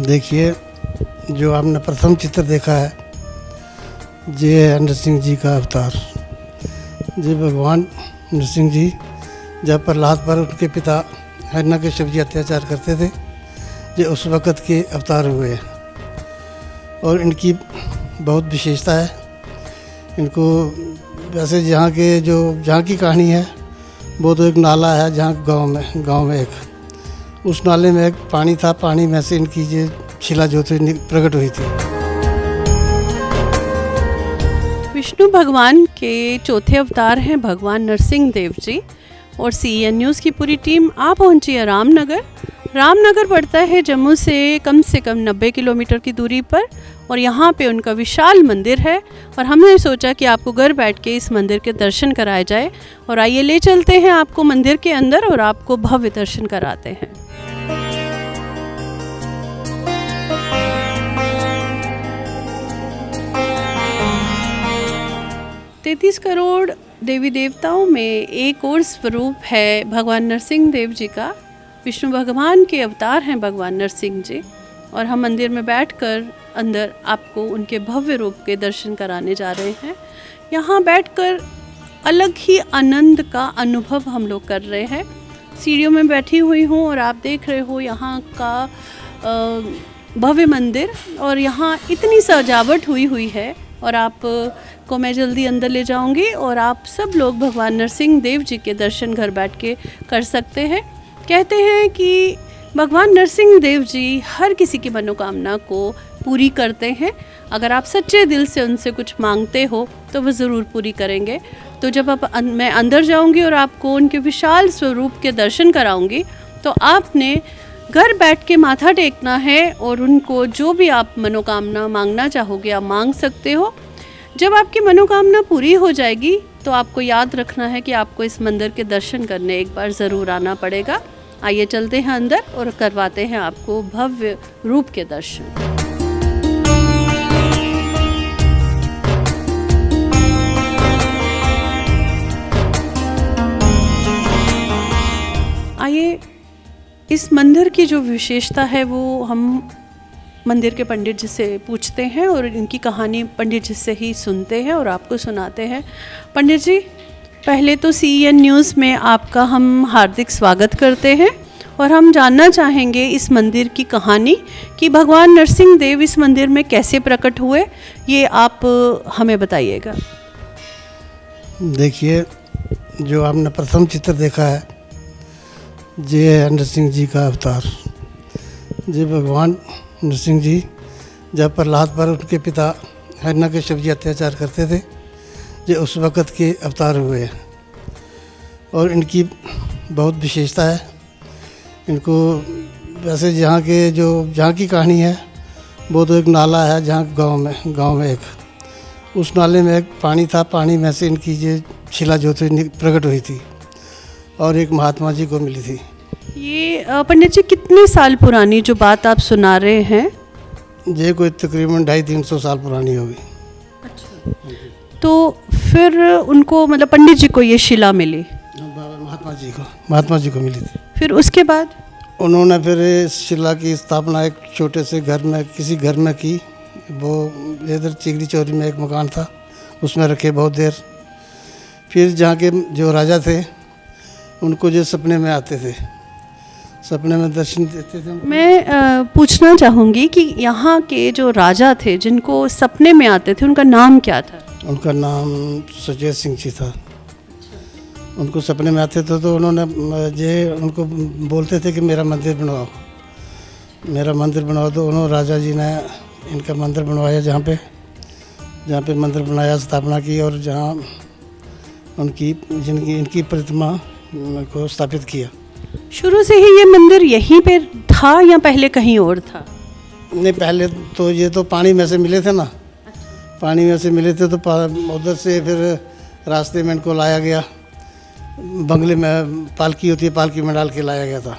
देखिए, जो आपने प्रथम चित्र देखा है, ये है नरसिंह जी का अवतार। जी भगवान नरसिंह जी जब प्रहलाद पर उनके पिता हिरण्यकश्यप जी अत्याचार करते थे, ये उस वक़्त के अवतार हुए हैं और इनकी बहुत विशेषता है। इनको वैसे जहाँ की कहानी है वो तो एक नाला है, जहाँ गांव में एक उस नाले में एक पानी था, पानी में से इनकी ये शिला ज्योति प्रकट हुई थी। विष्णु भगवान के चौथे अवतार हैं भगवान नरसिंह देव जी। और CN न्यूज़ की पूरी टीम आ पहुंची है रामनगर। रामनगर पड़ता है जम्मू से कम 90 किलोमीटर की दूरी पर और यहाँ पे उनका विशाल मंदिर है और हमने सोचा कि आपको घर बैठ के इस मंदिर के दर्शन कराए जाए। और आइए ले चलते हैं आपको मंदिर के अंदर और आपको भव्य दर्शन कराते हैं। तैंतीस करोड़ देवी देवताओं में एक और स्वरूप है भगवान नरसिंह देव जी का। विष्णु भगवान के अवतार हैं भगवान नरसिंह जी और हम मंदिर में बैठकर अंदर आपको उनके भव्य रूप के दर्शन कराने जा रहे हैं। यहाँ बैठकर अलग ही आनंद का अनुभव हम लोग कर रहे हैं। सीढ़ियों में बैठी हुई हूँ और आप देख रहे हो यहाँ का भव्य मंदिर और यहाँ इतनी सजावट हुई है और आप को मैं जल्दी अंदर ले जाऊंगी और आप सब लोग भगवान नरसिंह देव जी के दर्शन घर बैठ के कर सकते हैं। कहते हैं कि भगवान नरसिंह देव जी हर किसी की मनोकामना को पूरी करते हैं। अगर आप सच्चे दिल से उनसे कुछ मांगते हो तो वो ज़रूर पूरी करेंगे। तो जब मैं अंदर जाऊंगी और आपको उनके विशाल स्वरूप के दर्शन कराऊंगी तो आपने घर बैठ के माथा टेकना है और उनको जो भी आप मनोकामना मांगना चाहोगे आप मांग सकते हो। जब आपकी मनोकामना पूरी हो जाएगी तो आपको याद रखना है कि आपको इस मंदिर के दर्शन करने एक बार ज़रूर आना पड़ेगा। आइए चलते हैं अंदर और करवाते हैं आपको भव्य रूप के दर्शन। आइए इस मंदिर की जो विशेषता है वो हम मंदिर के पंडित जी से पूछते हैं और इनकी कहानी पंडित जी से ही सुनते हैं और आपको सुनाते हैं। पंडित जी, पहले तो CN न्यूज़ में आपका हम हार्दिक स्वागत करते हैं और हम जानना चाहेंगे इस मंदिर की कहानी कि भगवान नरसिंह देव इस मंदिर में कैसे प्रकट हुए, ये आप हमें बताइएगा। देखिए, जो आपने प्रथम चित्र देखा है, ये है नरसिंह जी का अवतार। जी भगवान नरसिंह जी जब प्रहलाद पर उनके पिता हिरण्यकश्यप जी अत्याचार करते थे, ये उस वक़्त के अवतार हुए हैं और इनकी बहुत विशेषता है। इनको वैसे जहाँ की कहानी है वो तो एक नाला है, जहाँ गांव में एक उस नाले में एक पानी था, पानी में से इनकी ये शिला ज्योति प्रकट हुई थी और एक महात्मा जी को मिली थी। ये पंडित जी कितने साल पुरानी जो बात आप सुना रहे हैं? ये कोई तकरीबन 250-300 साल पुरानी होगी। अच्छा, तो फिर उनको मतलब पंडित जी को ये शिला मिली? महात्मा जी को मिली थी। फिर उसके बाद उन्होंने फिर इस शिला की स्थापना एक छोटे से किसी घर में की। वो इधर चिगड़ी चौरी में एक मकान था, उसमें रखे बहुत देर। फिर जहाँ के जो राजा थे उनको जो सपने में आते थे, सपने में दर्शन देते थे। मैं पूछना चाहूँगी कि यहाँ के जो राजा थे जिनको सपने में आते थे उनका नाम क्या था? उनका नाम सुचेत सिंह जी था। उनको सपने में आते थे तो उन्होंने उनको बोलते थे कि मेरा मंदिर बनवाओ। तो उन्होंने राजा जी ने इनका मंदिर बनवाया, जहाँ पे मंदिर बनाया, स्थापना की और जहाँ इनकी प्रतिमा को स्थापित किया। शुरू से ही ये मंदिर यहीं पे था या पहले कहीं और था? नहीं, पहले तो ये तो पानी में से मिले थे ना। पानी में से मिले थे तो उधर से फिर रास्ते में इनको लाया गया। बंगले में पालकी होती है, पालकी में डाल के लाया गया था।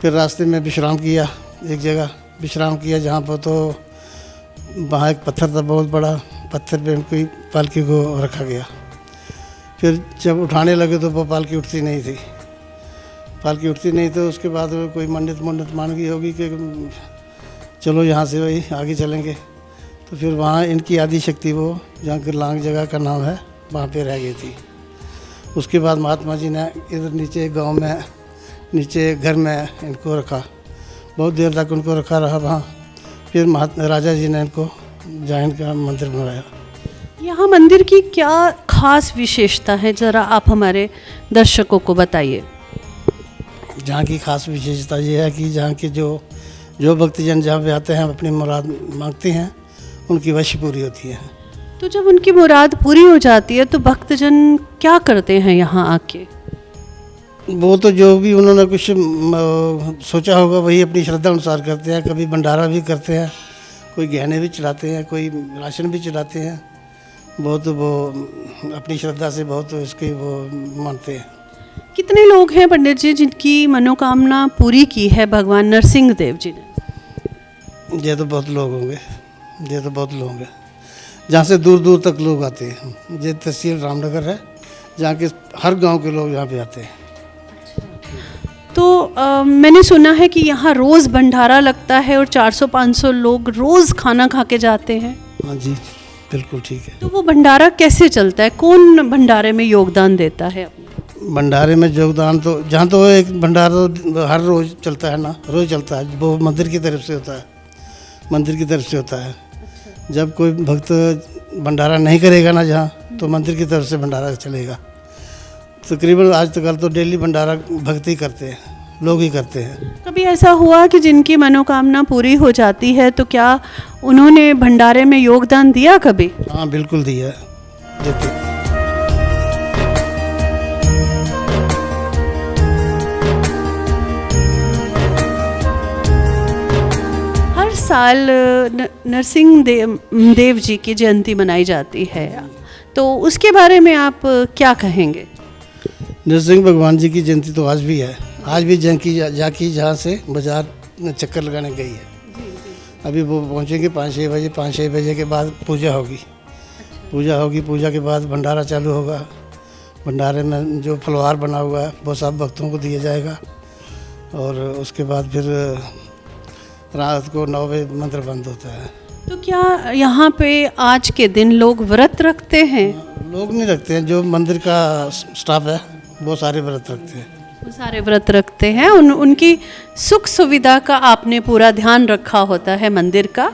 फिर रास्ते में विश्राम किया, एक जगह विश्राम किया जहाँ पर तो वहाँ एक पत्थर था, बहुत बड़ा पत्थर पे उनकी पालकी को रखा गया। फिर जब उठाने लगे तो वो पालकी उठती नहीं थी। तो उसके बाद कोई मन्नत मान गई होगी कि चलो यहाँ से वही आगे चलेंगे। तो फिर वहाँ इनकी आदि शक्ति वो जहाँ गिरलांग जगह का नाम है वहाँ पे रह गई थी। उसके बाद महात्मा जी ने इधर नीचे गांव में नीचे घर में इनको रखा, बहुत देर तक उनको रखा रहा वहाँ। फिर राजा जी ने इनको जहाँ इनका मंदिर बनाया। यहाँ मंदिर की क्या खास विशेषता है, ज़रा आप हमारे दर्शकों को बताइए। जहाँ की खास विशेषता ये है कि जहाँ के जो भक्तजन जहाँ पे आते हैं अपनी मुराद मांगते हैं, उनकी वश पूरी होती है। तो जब उनकी मुराद पूरी हो जाती है तो भक्तजन क्या करते हैं यहाँ आके? वो तो जो भी उन्होंने कुछ सोचा होगा वही अपनी श्रद्धा अनुसार करते हैं। कभी भंडारा भी करते हैं, कोई गहने भी चढ़ाते हैं, कोई राशन भी चढ़ाते हैं। बहुत वो अपनी श्रद्धा से बहुत इसके वो मानते हैं। कितने लोग हैं पंडित जी जिनकी मनोकामना पूरी की है भगवान नरसिंह देव जी ने? ये तो बहुत लोग होंगे, ये तो बहुत लोग हैं। जहाँ से दूर दूर तक लोग आते हैं। ये तहसील रामनगर है, जहाँ के हर गांव के लोग यहाँ पे आते हैं। तो मैंने सुना है कि यहाँ रोज़ भंडारा लगता है और 400-500 लोग रोज़ खाना खा के जाते हैं। हाँ जी, बिल्कुल ठीक है। तो वो भंडारा कैसे चलता है, कौन भंडारे में योगदान देता है? भंडारे में योगदान तो जहाँ तो एक भंडारा तो हर रोज़ चलता है ना, रोज़ चलता है। वो मंदिर की तरफ से होता है, मंदिर की तरफ से होता है। जब कोई भक्त भंडारा नहीं करेगा ना जहाँ, तो मंदिर की तरफ से भंडारा चलेगा। तकरीबन आज तक तो डेली भंडारा भक्त ही करते हैं, लोग ही करते हैं। कभी ऐसा हुआ कि जिनकी मनोकामना पूरी हो जाती है तो क्या उन्होंने भंडारे में योगदान दिया कभी? हाँ बिल्कुल दिया है, देते। हर साल नरसिंह देव जी की जयंती मनाई जाती है, तो उसके बारे में आप क्या कहेंगे? नरसिंह भगवान जी की जयंती तो आज भी है। आज भी जाकी जहाँ से बाजार में चक्कर लगाने गई है। अभी वो पहुँचेंगे 5-6 बजे। 5-6 बजे के बाद पूजा होगी। पूजा के बाद भंडारा चालू होगा। भंडारे में जो फलवार बना हुआ है वो सब भक्तों को दिया जाएगा। और उसके बाद फिर रात को 9 बजे मंदिर बंद होता है। तो क्या यहाँ पे आज के दिन लोग व्रत रखते हैं? लोग नहीं रखते हैं, जो मंदिर का स्टाफ है वो सारे व्रत रखते हैं। वो सारे व्रत रखते हैं। उनकी सुख सुविधा का आपने पूरा ध्यान रखा होता है मंदिर का।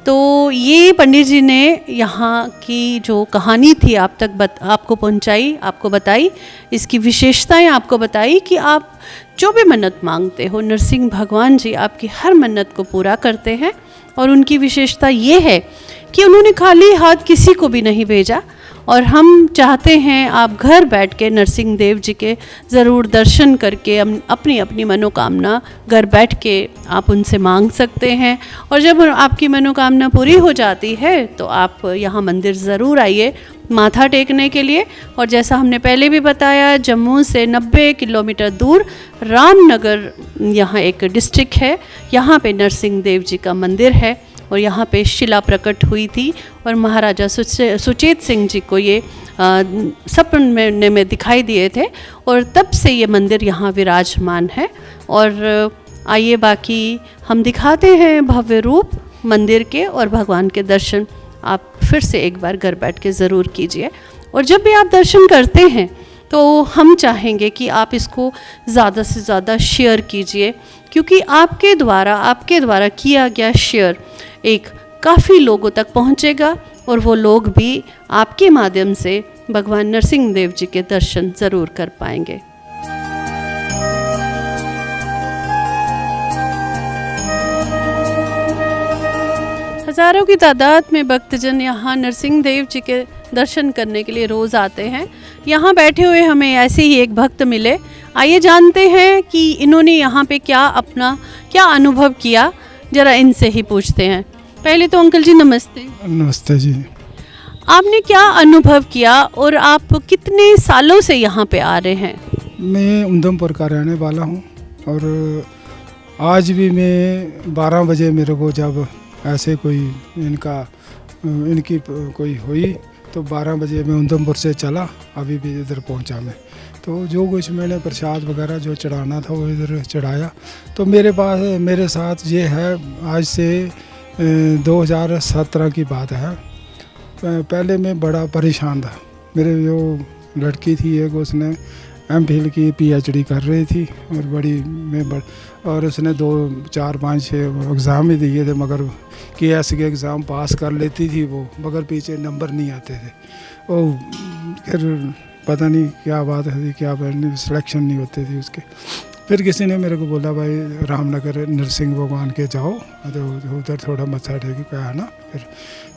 तो ये पंडित जी ने यहाँ की जो कहानी थी आप तक आपको पहुँचाई, आपको बताई, इसकी विशेषताएं आपको बताई कि आप जो भी मन्नत मांगते हो नरसिंह भगवान जी आपकी हर मन्नत को पूरा करते हैं। और उनकी विशेषता ये है कि उन्होंने खाली हाथ किसी को भी नहीं भेजा। और हम चाहते हैं आप घर बैठ के नरसिंह देव जी के ज़रूर दर्शन करके अपनी अपनी मनोकामना घर बैठ के आप उनसे मांग सकते हैं। और जब आपकी मनोकामना पूरी हो जाती है तो आप यहाँ मंदिर ज़रूर आइए माथा टेकने के लिए। और जैसा हमने पहले भी बताया, जम्मू से 90 किलोमीटर दूर रामनगर यहाँ एक डिस्ट्रिक्ट है, यहाँ पे नरसिंह देव जी का मंदिर है। और यहाँ पे शिला प्रकट हुई थी और महाराजा सुचेत सिंह जी को ये सपने में दिखाई दिए थे और तब से ये मंदिर यहाँ विराजमान है। और आइए बाकी हम दिखाते हैं भव्य रूप मंदिर के, और भगवान के दर्शन आप फिर से एक बार घर बैठ के ज़रूर कीजिए। और जब भी आप दर्शन करते हैं तो हम चाहेंगे कि आप इसको ज़्यादा से ज़्यादा शेयर कीजिए, क्योंकि आपके द्वारा किया गया शेयर एक काफ़ी लोगों तक पहुंचेगा और वो लोग भी आपके माध्यम से भगवान नरसिंह देव जी के दर्शन ज़रूर कर पाएंगे। हज़ारों की तादाद में भक्तजन यहाँ नरसिंह देव जी के दर्शन करने के लिए रोज़ आते हैं। यहाँ बैठे हुए हमें ऐसे ही एक भक्त मिले। आइए जानते हैं कि इन्होंने यहाँ पे क्या अनुभव किया, ज़रा इनसे ही पूछते हैं। पहले तो अंकल जी नमस्ते। नमस्ते जी। आपने क्या अनुभव किया और आप कितने सालों से यहाँ पे आ रहे हैं? मैं उधमपुर का रहने वाला हूँ और आज भी मैं 12 बजे मेरे को जब ऐसे कोई इनकी कोई हुई तो 12 बजे मैं उधमपुर से चला, अभी भी इधर पहुँचा मैं। तो जो कुछ मैंने प्रसाद वगैरह जो चढ़ाना था वो इधर चढ़ाया। तो मेरे साथ ये है आज से 2017 की बात है। पहले मैं बड़ा परेशान था। मेरे जो लड़की थी एक, उसने एमफिल की पीएचडी कर रही थी और और उसने 2, 4, 5, 6 एग्ज़ाम ही दिए थे, मगर केएस के एग्ज़ाम पास कर लेती थी वो, मगर पीछे नंबर नहीं आते थे। वो फिर पता नहीं क्या बात है, क्या सिलेक्शन नहीं होते थे उसके। फिर किसी ने मेरे को बोला भाई रामनगर नरसिंह भगवान के जाओ, तो उधर थोड़ा मत्था टेक के आना।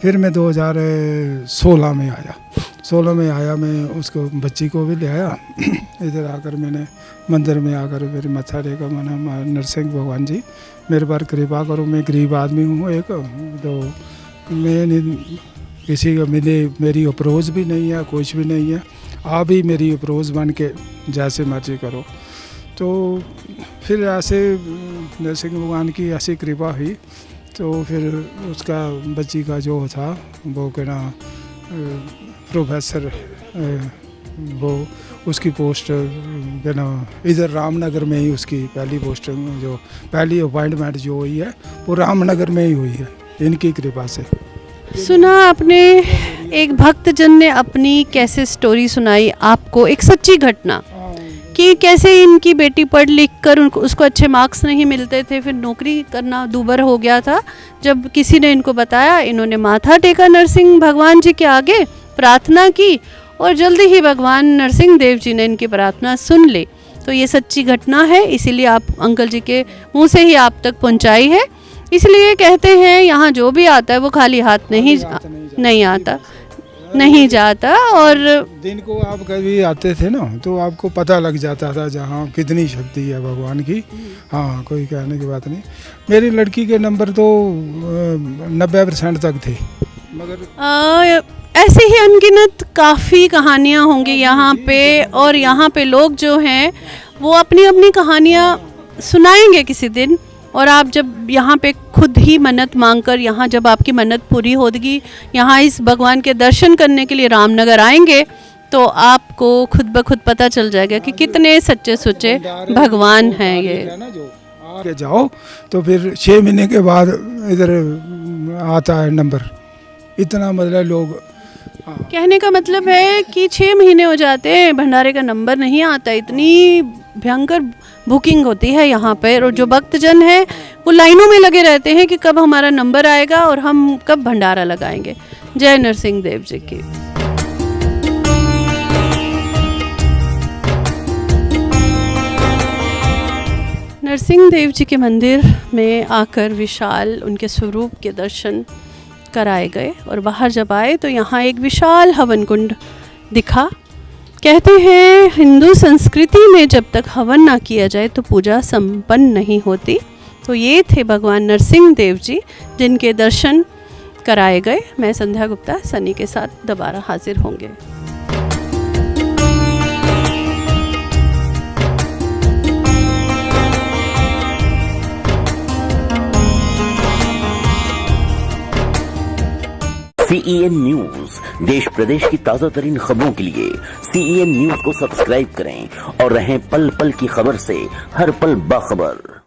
फिर मैं 2016 में आया। 16 में आया, मैं उसको बच्ची को भी ले आया। इधर आकर मैंने मंदिर में आकर फिर मत्था टेका। मैंने नरसिंह भगवान जी मेरे पर कृपा करो, मैं गरीब आदमी हूँ एक, तो मैं किसी का मेरी अप्रोच भी नहीं है, कुछ भी नहीं है, आप ही मेरी अप्रोच बन के जैसे मर्जी करो। तो फिर ऐसे नरसिंह भगवान की ऐसी कृपा हुई, तो फिर उसका बच्ची का जो था वो कहना प्रोफेसर, वो उसकी पोस्ट कहना इधर रामनगर में ही उसकी पहली पोस्ट, जो पहली अपॉइंटमेंट जो हुई है वो रामनगर में ही हुई है इनकी कृपा से। सुना आपने, एक भक्तजन ने अपनी कैसे स्टोरी सुनाई आपको, एक सच्ची घटना कि कैसे इनकी बेटी पढ़ लिख कर उसको अच्छे मार्क्स नहीं मिलते थे, फिर नौकरी करना दूभर हो गया था। जब किसी ने इनको बताया, इन्होंने माथा टेका नरसिंह भगवान जी के आगे, प्रार्थना की और जल्दी ही भगवान नरसिंह देव जी ने इनकी प्रार्थना सुन ली। तो ये सच्ची घटना है, इसीलिए आप अंकल जी के मुंह से ही आप तक पहुंचाई है। इसलिए कहते हैं यहाँ जो भी आता है वो खाली हाथ नहीं जाता। और दिन को आप कभी आते थे ना, तो आपको पता लग जाता था जहाँ कितनी शक्ति है भगवान की। हाँ, कोई कहने की बात नहीं। मेरी लड़की के नंबर तो 90% तक थे, मगर ऐसे ही अनगिनत काफ़ी कहानियाँ होंगी यहाँ पे, और यहाँ पे लोग जो हैं वो अपनी अपनी कहानियाँ सुनाएंगे किसी दिन। और आप जब यहाँ पे खुद ही मन्नत मांगकर, यहाँ जब आपकी मन्नत पूरी होगी, यहाँ इस भगवान के दर्शन करने के लिए रामनगर आएंगे, तो आपको खुद ब खुद पता चल जाएगा कि कितने सच्चे सुच्चे भगवान हैं ये। आके जाओ तो फिर 6 महीने के बाद इधर आता है नंबर, इतना मतलब लोग। कहने का मतलब है कि 6 महीने हो जाते हैं, भंडारे का नंबर नहीं आता। इतनी भयंकर बुकिंग होती है यहाँ पर, और जो भक्तजन हैं वो लाइनों में लगे रहते हैं कि कब हमारा नंबर आएगा और हम कब भंडारा लगाएंगे। जय नरसिंह देव जी की। नरसिंह देव जी के मंदिर में आकर विशाल उनके स्वरूप के दर्शन कराए गए, और बाहर जब आए तो यहाँ एक विशाल हवन कुंड दिखा। कहते हैं हिंदू संस्कृति में जब तक हवन ना किया जाए तो पूजा संपन्न नहीं होती। तो ये थे भगवान नरसिंह देव जी जिनके दर्शन कराए गए। मैं संध्या गुप्ता सनी के साथ दोबारा हाजिर होंगे। CEN न्यूज, देश प्रदेश की ताजा तरीन खबरों के लिए CEN न्यूज को सब्सक्राइब करें और रहें पल पल की खबर से हर पल बाखबर।